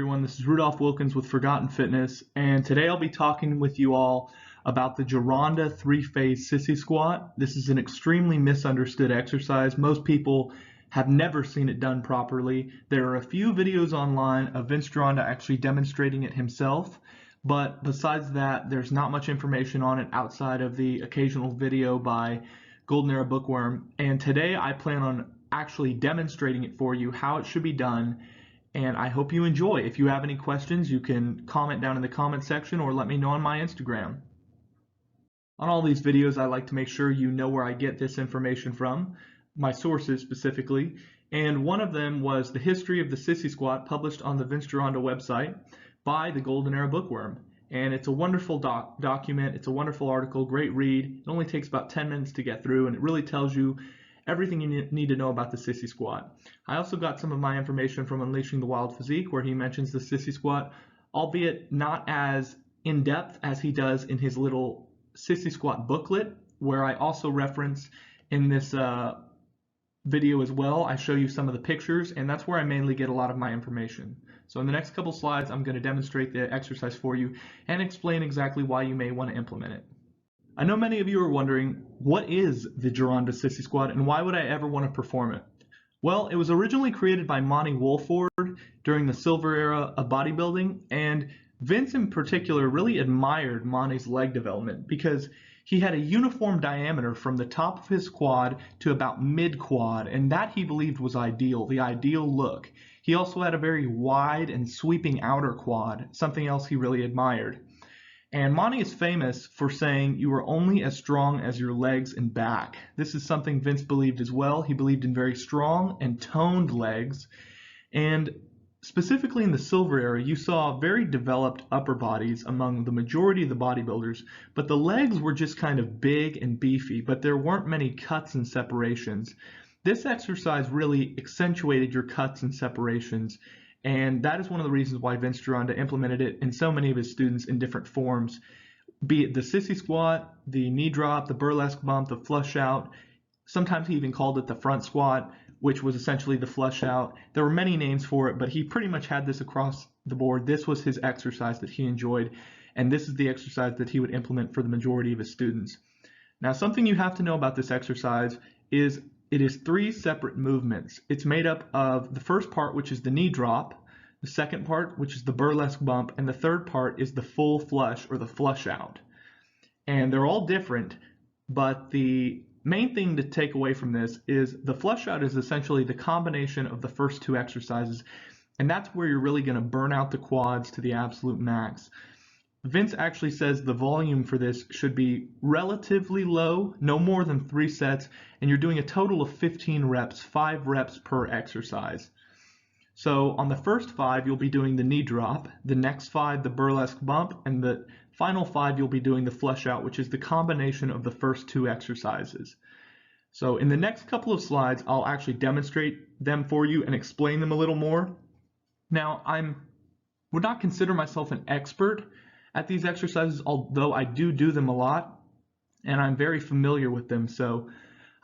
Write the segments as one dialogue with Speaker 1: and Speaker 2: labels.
Speaker 1: everyone, this is Rudolph Wilkins with Forgotten Fitness, and today I'll be talking with you all about the Gironda three-phase sissy squat. This is an extremely misunderstood exercise. Most people have never seen it done properly. There are a few videos online of Vince Gironda actually demonstrating it himself, but besides that, there's not much information on it outside of the occasional video by Golden Era Bookworm. And today I plan on actually demonstrating it for you, how it should be done, and I hope you enjoy. If you have any questions, you can comment down in the comment section or let me know on my Instagram. On all these videos, I like to make sure you know where I get this information from, my sources specifically, and one of them was the history of the sissy squat published on the Vince Gironda website by the Golden Era Bookworm. And it's a wonderful document, it's a wonderful article, great read. It only takes about 10 minutes to get through, and it really tells you everything you need to know about the sissy squat. I also got some of my information from Unleashing the Wild Physique, where he mentions the sissy squat, albeit not as in-depth as he does in his little sissy squat booklet, where I also reference in this video as well. I show you some of the pictures, and that's where I mainly get a lot of my information. So in the next couple slides, I'm going to demonstrate the exercise for you and explain exactly why you may want to implement it. I know many of you are wondering, what is the Gironda Sissy Squat and why would I ever want to perform it? Well, it was originally created by Monty Wolford during the silver era of bodybuilding, and Vince in particular really admired Monty's leg development because he had a uniform diameter from the top of his quad to about mid-quad, and that he believed was ideal, the ideal look. He also had a very wide and sweeping outer quad, something else he really admired. And Monty is famous for saying you are only as strong as your legs and back. This is something Vince believed as well. He believed in very strong and toned legs. And specifically in the silver era, you saw very developed upper bodies among the majority of the bodybuilders, but the legs were just kind of big and beefy, but there weren't many cuts and separations. This exercise really accentuated your cuts and separations, and that is one of the reasons why Vince Gironda implemented it in so many of his students in different forms, be it the sissy squat, the knee drop, the burlesque bump, the flush out. Sometimes he even called it the front squat, which was essentially the flush out. There were many names for it, but he pretty much had this across the board. This was his exercise that he enjoyed, and this is the exercise that he would implement for the majority of his students. Now, something you have to know about this exercise is it is 3 separate movements. It's made up of the first part, which is the knee drop, the second part, which is the burlesque bump, and the third part is the full flush or the flush out. And they're all different, but the main thing to take away from this is the flush out is essentially the combination of the first 2 exercises, and that's where you're really going to burn out the quads to the absolute max. Vince actually says the volume for this should be relatively low, no more than 3 sets, and you're doing a total of 15 reps, 5 reps per exercise. So on the first 5, you'll be doing the knee drop, the next 5, the burlesque bump, and the final 5, you'll be doing the flush out, which is the combination of the first 2 exercises. So in the next couple of slides, I'll actually demonstrate them for you and explain them a little more. Now, I would not consider myself an expert at these exercises, although I do them a lot, and I'm very familiar with them. So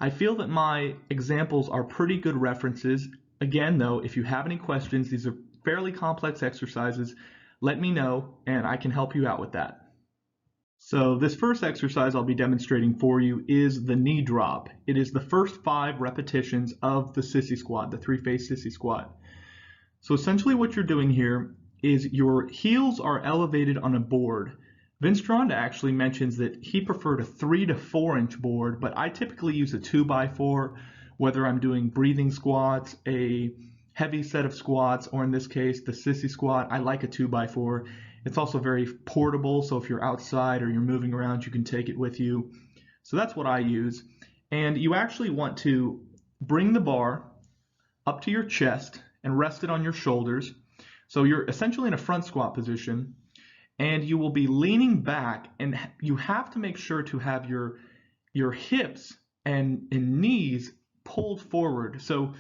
Speaker 1: I feel that my examples are pretty good references. Again, though, if you have any questions, these are fairly complex exercises, let me know and I can help you out with that. So this first exercise I'll be demonstrating for you is the knee drop. It is the first 5 repetitions of the sissy squat, the 3-phase sissy squat. So essentially what you're doing here is your heels are elevated on a board. Vince Gironda actually mentions that he preferred a 3 to 4 inch board, but I typically use a 2x4, whether I'm doing breathing squats, a heavy set of squats, or in this case, the sissy squat. I like a 2x4. It's also very portable, so if you're outside or you're moving around, you can take it with you. So that's what I use. And you actually want to bring the bar up to your chest and rest it on your shoulders. So you're essentially in a front squat position, and you will be leaning back, and you have to make sure to have your hips and knees pulled forward. So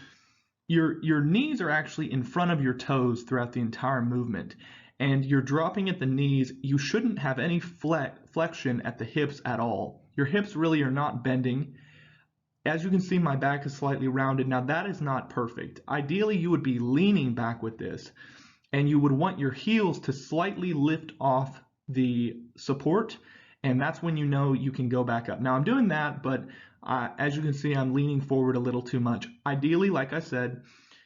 Speaker 1: your knees are actually in front of your toes throughout the entire movement, and you're dropping at the knees. You shouldn't have any flexion at the hips at all. Your hips really are not bending. As you can see, my back is slightly rounded. Now that is not perfect. Ideally, you would be leaning back with this. and you would want your heels to slightly lift off the support, and that's when you know you can go back up. Now I'm doing that, but as you can see, I'm leaning forward a little too much. Ideally, like I said,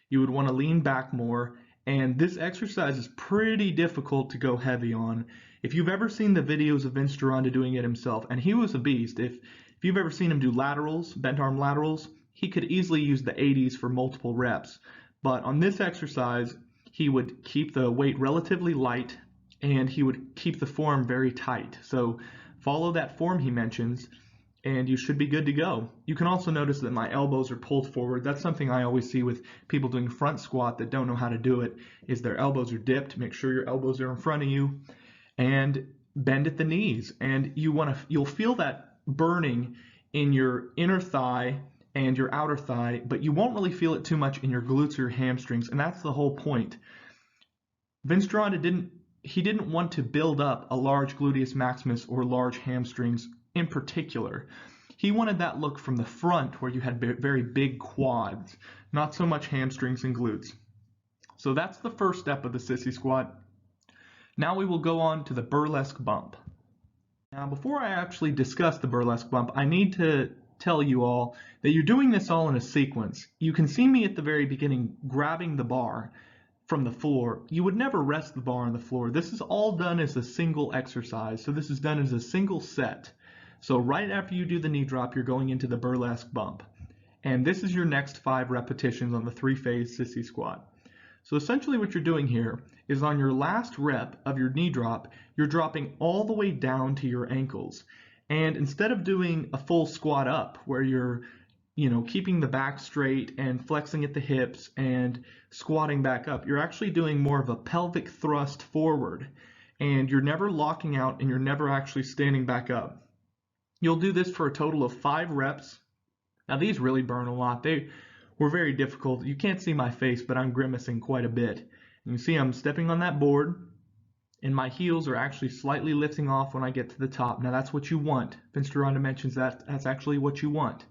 Speaker 1: you would want to lean back more, and this exercise is pretty difficult to go heavy on. If you've ever seen the videos of Vince Gironda doing it himself, and he was a beast. If you've ever seen him do laterals, bent arm laterals, he could easily use the 80s for multiple reps. But on this exercise, he would keep the weight relatively light, and he would keep the form very tight. So follow that form he mentions, and you should be good to go. You can also notice that my elbows are pulled forward. That's something I always see with people doing front squat that don't know how to do it, is their elbows are dipped. Make sure your elbows are in front of you, and bend at the knees. And you'll feel that burning in your inner thigh and your outer thigh, but you won't really feel it too much in your glutes or your hamstrings, and that's the whole point. Vince Gironda didn't want to build up a large gluteus maximus or large hamstrings in particular. He wanted that look from the front where you had very big quads, not so much hamstrings and glutes. So that's the first step of the sissy squat. Now we will go on to the burlesque bump. Now before I actually discuss the burlesque bump, I need to tell you all that you're doing this all in a sequence. You can see me at the very beginning grabbing the bar from the floor. You would never rest the bar on the floor. This is all done as a single exercise. So this is done as a single set. So right after you do the knee drop, you're going into the burlesque bump. And this is your next 5 repetitions on the 3-phase sissy squat. So essentially what you're doing here is on your last rep of your knee drop, you're dropping all the way down to your ankles. And instead of doing a full squat up where you're keeping the back straight and flexing at the hips and squatting back up, you're actually doing more of a pelvic thrust forward. And you're never locking out and you're never actually standing back up. You'll do this for a total of 5 reps. Now these really burn a lot. They were very difficult. You can't see my face, but I'm grimacing quite a bit. You can see I'm stepping on that board, and my heels are actually slightly lifting off when I get to the top. Now that's what you want. Vince Gironda mentions that's actually what you want.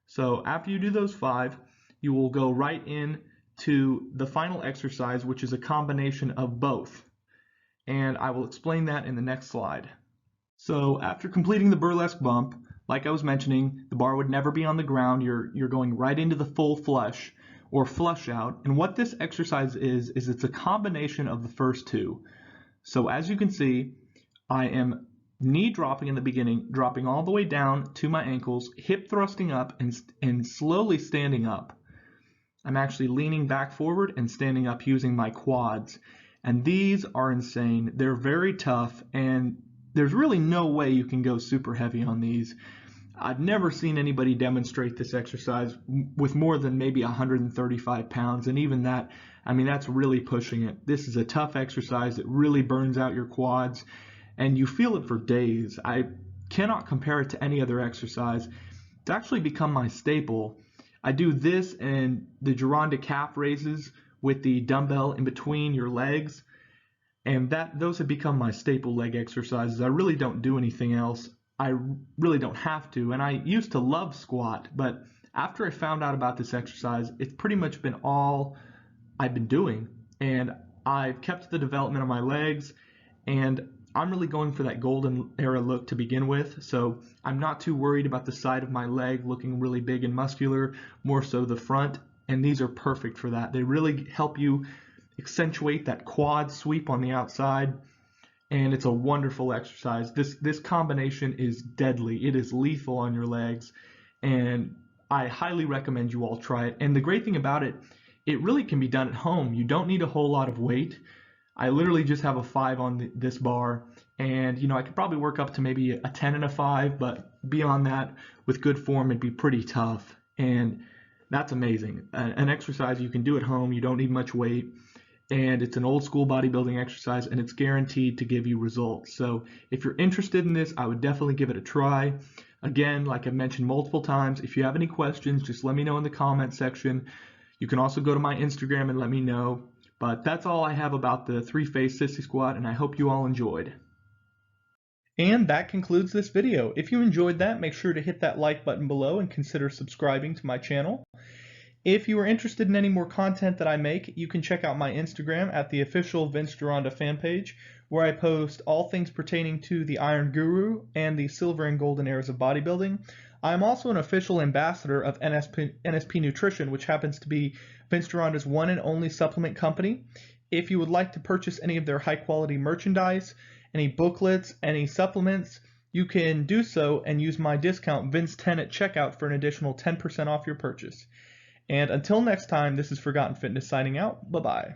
Speaker 1: So after you do those 5, you will go right in to the final exercise, which is a combination of both. And I will explain that in the next slide. So after completing the burlesque bump, like I was mentioning, the bar would never be on the ground. You're going right into the full flush or flush out. And what this exercise is it's a combination of the first 2. So as you can see, I am knee dropping in the beginning, dropping all the way down to my ankles, hip thrusting up and slowly standing up. I'm actually leaning back forward and standing up using my quads. And these are insane. They're very tough, and there's really no way you can go super heavy on these. I've never seen anybody demonstrate this exercise with more than maybe 135 pounds, and even that, I mean, that's really pushing it. This is a tough exercise. It really burns out your quads, and you feel it for days. I cannot compare it to any other exercise. It's actually become my staple. I do this and the Gironda calf raises with the dumbbell in between your legs, and those have become my staple leg exercises. I really don't do anything else. I really don't have to, and I used to love squat, but after I found out about this exercise, it's pretty much been all I've been doing, and I've kept the development of my legs, and I'm really going for that golden era look to begin with, so I'm not too worried about the side of my leg looking really big and muscular, more so the front, and these are perfect for that. They really help you accentuate that quad sweep on the outside, and it's a wonderful exercise. This combination is deadly. It is lethal on your legs, and I highly recommend you all try it. And the great thing about it, it really can be done at home. You don't need a whole lot of weight. I literally just have a 5 on this bar, and I could probably work up to maybe a 10 and a 5, but beyond that, with good form, it'd be pretty tough, and that's amazing. An exercise you can do at home. You don't need much weight, and it's an old school bodybuilding exercise, and it's guaranteed to give you results. So if you're interested in this, I would definitely give it a try. Again, like I've mentioned multiple times, if you have any questions, just let me know in the comment section. You can also go to my Instagram and let me know. But that's all I have about the 3-phase sissy squat, and I hope you all enjoyed. And that concludes this video. If you enjoyed that, make sure to hit that like button below and consider subscribing to my channel. If you are interested in any more content that I make, you can check out my Instagram at the official Vince Gironda fan page, where I post all things pertaining to the Iron Guru and the silver and golden eras of bodybuilding. I'm also an official ambassador of NSP Nutrition, which happens to be Vince Gironda's one and only supplement company. If you would like to purchase any of their high quality merchandise, any booklets, any supplements, you can do so and use my discount Vince10 at checkout for an additional 10% off your purchase. And until next time, this is Forgotten Fitness signing out. Bye-bye.